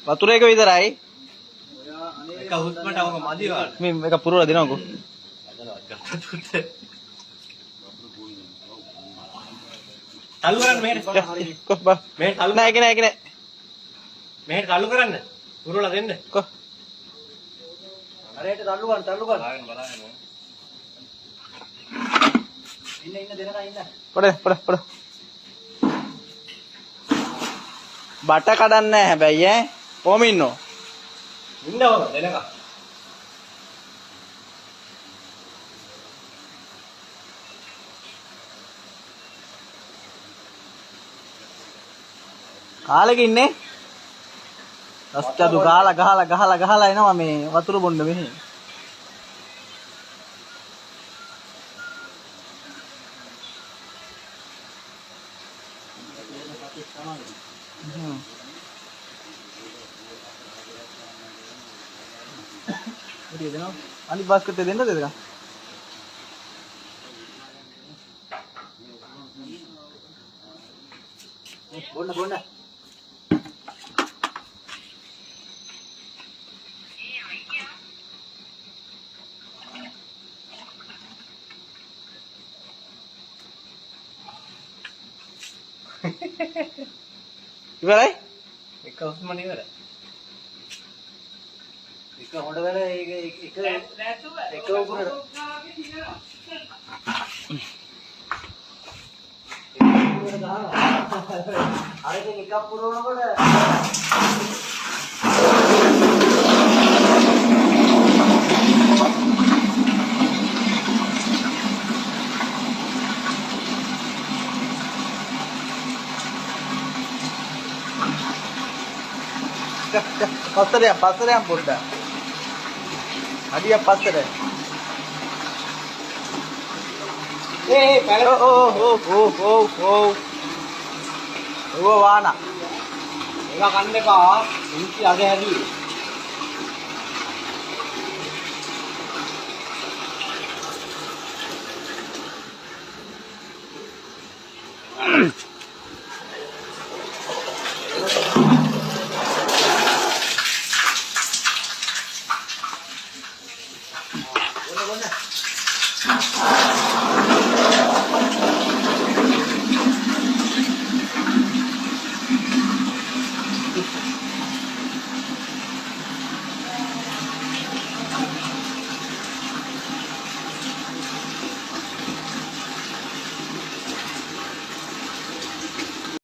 වතුර එක විතරයි. එක හුස්මට අවම මදි වාට. මේ මේක පුරවලා දෙනවකෝ. තල්ලු කරන්න මෙහෙට. කො බා. මෙහෙට තල්ලු. නෑ ඒක නෑ ඒක නෑ. මෙහෙට තල්ලු කරන්න. පුරවලා දෙන්න. කො. හරියට තල්ලු ගන්න තල්ලු ගන්න. බලාගෙන. ඉන්න දෙනකන් ඉන්න. පොඩ. බට කඩන්නේ නැහැ හැබැයි ඈ. කොහොම ඉන්නෝ? ඉන්නවද දෙනකන්. කාලෙක ඉන්නේ? රස්චදු ගහලා එනවා මේ වතුර බොන්න මෙහි. Ini dia, ani basket දෙන්නද දෙක? බොන්න. ඉවරයි? එක හුස්මට ඉවරයි. එක හොඬ වෙල එක උගුරට අරකින් එකක් පුරවනකොට පස්සට යම් පොඩ්ඩක්. අඩියක් පස්සට. පැල ඕ වානා. ඒක කන්න එපා. ඉන්ටි අද හැදුවේ.